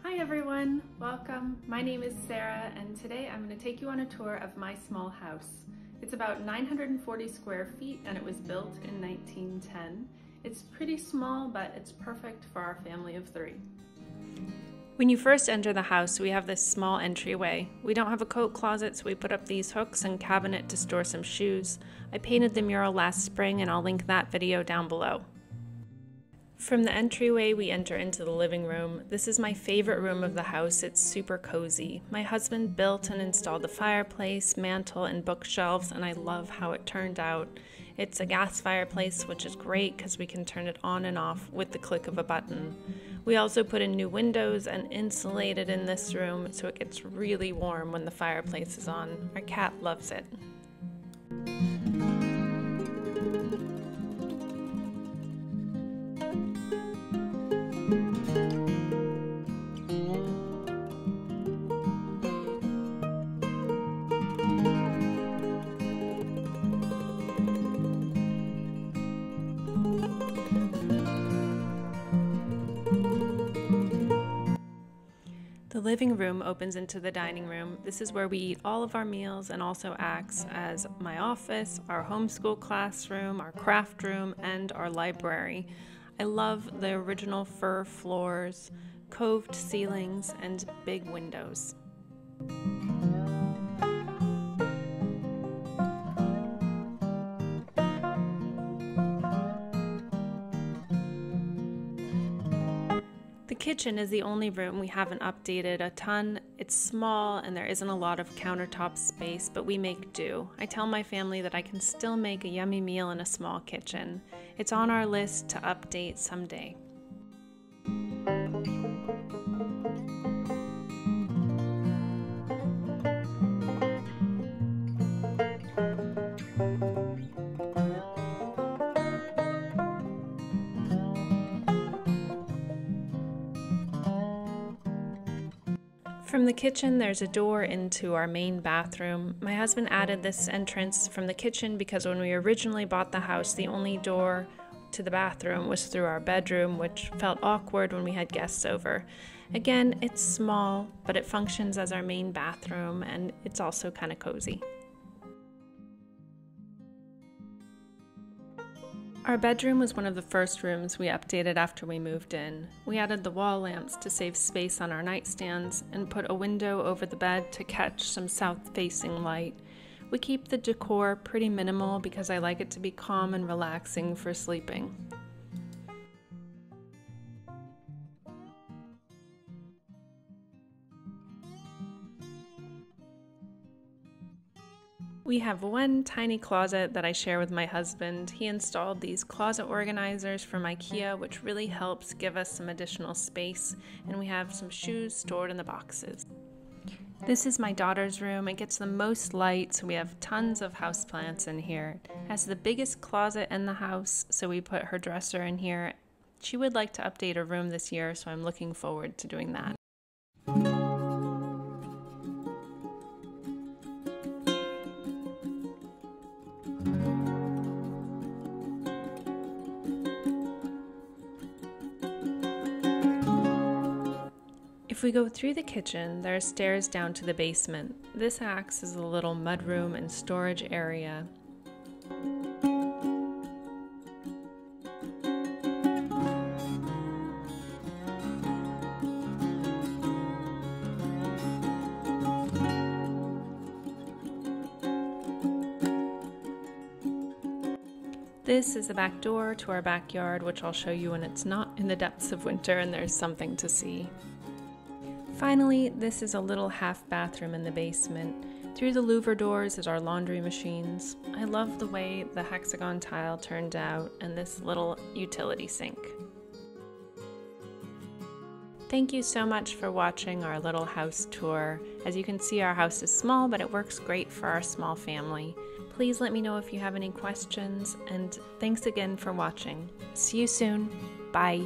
Hi everyone, welcome. My name is Sarah and today I'm going to take you on a tour of my small house. It's about 940 square feet and it was built in 1910. It's pretty small, but it's perfect for our family of 3. When you first enter the house, we have this small entryway. We don't have a coat closet, so we put up these hooks and cabinet to store some shoes. I painted the mural last spring and I'll link that video down below. From the entryway, we enter into the living room. This is my favorite room of the house. It's super cozy. My husband built and installed the fireplace, mantle, and bookshelves, and I love how it turned out. It's a gas fireplace, which is great because we can turn it on and off with the click of a button. We also put in new windows and insulated in this room so it gets really warm when the fireplace is on. Our cat loves it. The living room opens into the dining room. This is where we eat all of our meals and also acts as my office, our homeschool classroom, our craft room, and our library. I love the original fir floors, coved ceilings, and big windows. The kitchen is the only room we haven't updated a ton. It's small and there isn't a lot of countertop space, but we make do. I tell my family that I can still make a yummy meal in a small kitchen. It's on our list to update someday. From the kitchen, there's a door into our main bathroom. My husband added this entrance from the kitchen because when we originally bought the house, the only door to the bathroom was through our bedroom, which felt awkward when we had guests over. Again, it's small, but it functions as our main bathroom, and it's also kind of cozy. Our bedroom was one of the first rooms we updated after we moved in. We added the wall lamps to save space on our nightstands and put a window over the bed to catch some south-facing light. We keep the decor pretty minimal because I like it to be calm and relaxing for sleeping. We have one tiny closet that I share with my husband. He installed these closet organizers from IKEA, which really helps give us some additional space, and we have some shoes stored in the boxes. This is my daughter's room. It gets the most light, so we have tons of houseplants in here. It has the biggest closet in the house, so we put her dresser in here. She would like to update her room this year, so I'm looking forward to doing that. If we go through the kitchen, there are stairs down to the basement. This acts as a little mudroom and storage area. This is the back door to our backyard, which I'll show you when it's not in the depths of winter and there's something to see. Finally, this is a little half bathroom in the basement. Through the louver doors is our laundry machines. I love the way the hexagon tile turned out and this little utility sink. Thank you so much for watching our little house tour. As you can see, our house is small, but it works great for our small family. Please let me know if you have any questions, and thanks again for watching. See you soon. Bye.